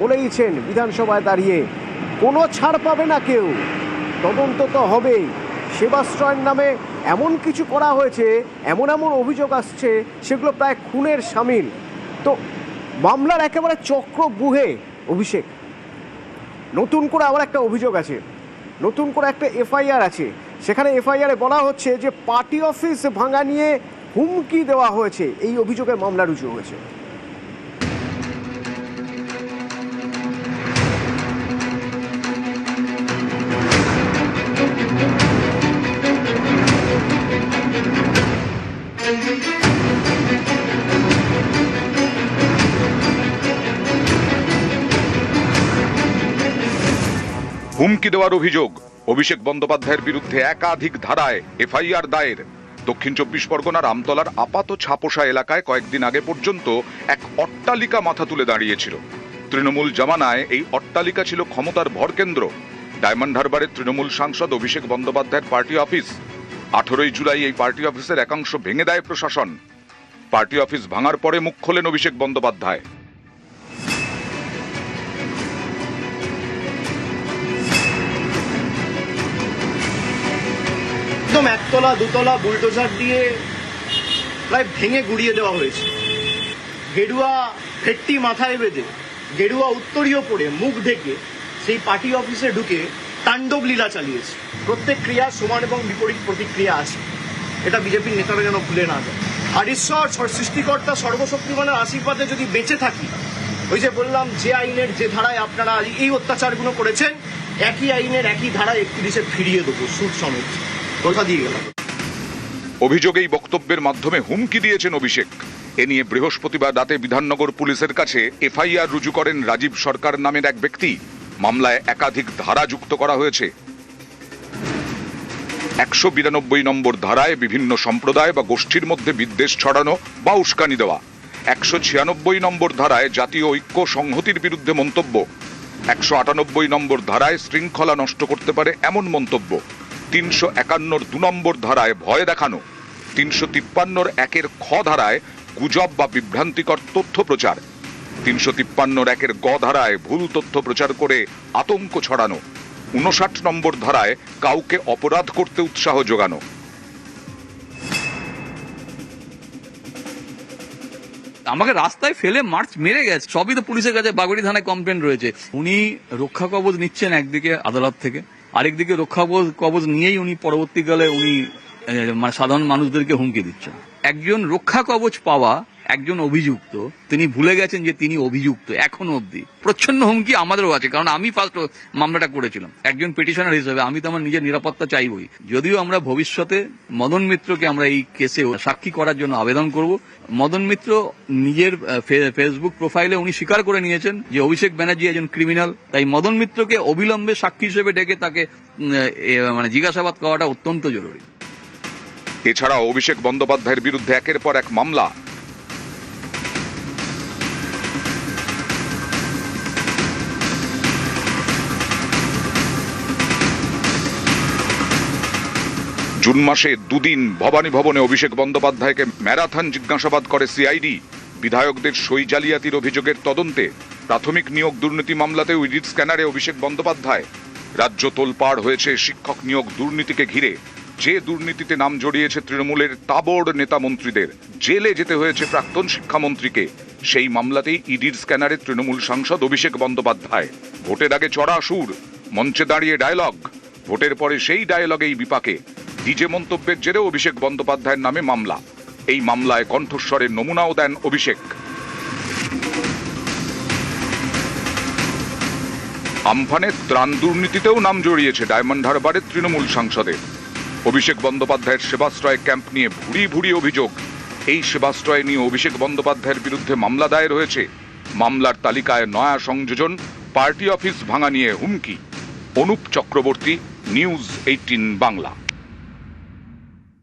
বলেইছেন বিধানসভায় দাঁড়িয়ে কোনো ছাড় পাবে না কেউ, তদন্ত তো হবেই। সেবাশ্রয়ের নামে এমন কিছু করা হয়েছে, এমন এমন অভিযোগ আসছে সেগুলো প্রায় খুনের সামিল। তো মামলার একেবারে চক্রব্যূহে অভিষেক, নতুন করে আবার একটা অভিযোগ আছে, নতুন করে একটা এফআইআর আছে। সেখানে এফআইআরে বলা হচ্ছে যে পার্টি অফিস ভাঙা নিয়ে হুমকি দেওয়া হয়েছে, এই অভিযোগে মামলা রুজু হয়েছে। হুমকি দেওয়ার অভিযোগ, অভিষেক বন্দ্যোপাধ্যায়ের বিরুদ্ধে একাধিক ধারায় এফআইআর দায়ের। দক্ষিণ 24 পরগনার আমতলার আপাত ছাপোষা এলাকায় কয়েকদিন আগে পর্যন্ত এক অট্টালিকা মাথা তুলে দাঁড়িয়েছিল। তৃণমূল জামানায় এই অট্টালিকা ছিল ক্ষমতার ভরকেন্দ্র। ডায়মন্ড হারবারের তৃণমূল সাংসদ অভিষেক বন্দ্যোপাধ্যায়ের পার্টি অফিস। 18 জুলাই এই পার্টি অফিসের একাংশ ভেঙে দেয় প্রশাসন। পার্টি অফিস ভাঙার পরে মুখ খোলেন অভিষেক বন্দ্যোপাধ্যায়। একদম একতলা দুতলা বুলডোজার দিয়ে প্রায় ভেঙে গুড়িয়ে দেওয়া হয়েছে। গেরুয়া ভেট্টি মাথায় বেঁধে, গেরুয়া উত্তরীয় পরে, মুখ ঢেকে সেই পার্টি অফিসে ঢুকে তাণ্ডব লীলা চালিয়েছে। প্রত্যেক ক্রিয়া সমান এবং বিপরীত প্রতিক্রিয়া আছে, এটা বিজেপির নেতারা যেন ভুলে না যায়। আর ঈশ্বর সৃষ্টিকর্তা সর্বশক্তিমানের আশীর্বাদে যদি বেঁচে থাকি, ওই যে বললাম যে আইনের যে ধারায় আপনারা এই অত্যাচারগুলো করেছেন, একই আইনের একই ধারায় 31-এ ফিরিয়ে দেবো সুদ সমেত, কথা দিয়ে গেলাম। অভিযোগেই বক্তব্যের মাধ্যমে হুমকি দিয়েছেন অভিষেক। এ নিয়ে বৃহস্পতিবার রাতে বিধাননগর পুলিশের কাছে এফআইআর রুজু করেন রাজীব সরকার নামের এক ব্যক্তি। মামলায় একাধিক ধারা যুক্ত করা হয়েছে। 192 নম্বর ধারায় বিভিন্ন সম্প্রদায় বা গোষ্ঠীর মধ্যে বিদ্বেষ ছড়ানো বা উস্কানি দেওয়া। 196 নম্বর ধারায় জাতীয় ঐক্য সংহতির বিরুদ্ধে মন্তব্য। 198 নম্বর ধারায় শৃঙ্খলা নষ্ট করতে পারে এমন মন্তব্য। 351 2 নম্বর ধারায় ভয় দেখানো। 353 1 খ ধারায় গুজব বা বিভ্রান্তিকর তথ্য প্রচার। 353 1 গ ধারায় ভুল তথ্য প্রচার করে আতঙ্ক ছড়ানো। 59 নম্বর ধারায় কাউকে অপরাধ করতে উৎসাহ যোগানো। আমাকে রাস্তায় ফেলে মার্চ মেরে গেছে, সবই তো পুলিশের কাছে বাগুড়ি থানায় কমপ্লেন রয়েছে। উনি রক্ষা কবচ নিচ্ছেন একদিকে আদালত থেকে, আরেকদিকে রক্ষা কবচ নিয়েই উনি পরবর্তীকালে উনি মানে সাধারণ মানুষদেরকে হুমকি দিচ্ছেন। একজন রক্ষা কবচ পাওয়া একজন অভিযুক্ত, তিনি ভুলে গেছেন যে তিনি অভিযুক্ত এখনো অব্দি। প্রচ্ছন্ন হুমকি আমাদেরও আছে, কারণ আমি ফার্স্ট মামলাটা করেছিলাম একজন পিটিশনার হিসেবে। আমি তো আমার নিজের নিরাপত্তা চাইবই। যদিও আমরা ভবিষ্যতে মদন মিত্রকে আমরা এই কেসে সাক্ষী করার জন্য আবেদন করব। মদন মিত্র নিজের ফেসবুক প্রোফাইলে উনি স্বীকার করে নিয়েছেন যে অভিষেক ব্যানার্জি একজন ক্রিমিনাল। তাই মদন মিত্রকে অবিলম্বে সাক্ষী হিসেবে ডেকে তাকে মানে জিজ্ঞাসাবাদ করাটা অত্যন্ত জরুরি। এছাড়াও অভিষেক বন্দ্যোপাধ্যায়ের বিরুদ্ধে একের পর এক মামলা। জুন মাসে 2 দিন ভবানী ভবনে অভিষেক বন্দ্যোপাধ্যায়কে ম্যারাথন জিজ্ঞাসাবাদ করে সিআইডি। বিধায়কদের সই জালিয়াতির অভিযোগের তদন্তে প্রাথমিক নিয়োগ দুর্নীতি মামলাতে ইডির স্ক্যানারে অভিষেক বন্দ্যোপাধ্যায়। রাজ্য তোলপাড় হয়েছে শিক্ষক নিয়োগ দুর্নীতিকে ঘিরে। যে দুর্নীতিতে নাম জড়িয়েছে তৃণমূলের তাবড় নেতা মন্ত্রীদের, জেলে যেতে হয়েছে প্রাক্তন শিক্ষামন্ত্রীকে। সেই মামলাতেই ইডির স্ক্যানারে তৃণমূল সাংসদ অভিষেক বন্দ্যোপাধ্যায়। ভোটের আগে চড়া সুর, মঞ্চে দাঁড়িয়ে ডায়লগ, ভোটের পরে সেই ডায়লগেই বিপাকে। ডিজে মন্তব্যের জেরে অভিষেক বন্দ্যোপাধ্যায়ের নামে মামলা। এই মামলায় কণ্ঠস্বরের নমুনাও দেন অভিষেক। আমফানের ত্রাণ দুর্নীতিতেও নাম জড়িয়েছে ডায়মন্ড হারবারের তৃণমূল সাংসদের। অভিষেক বন্দ্যোপাধ্যায়ের সেবাশ্রয় ক্যাম্প নিয়ে ভুরি ভুরি অভিযোগ। এই সেবাশ্রয় নিয়ে অভিষেক বন্দ্যোপাধ্যায়ের বিরুদ্ধে মামলা দায়ের হয়েছে। মামলার তালিকায় নয়া সংযোজন, পার্টি অফিস ভাঙা নিয়ে হুমকি। অনুপ চক্রবর্তী, নিউজ 18 বাংলা।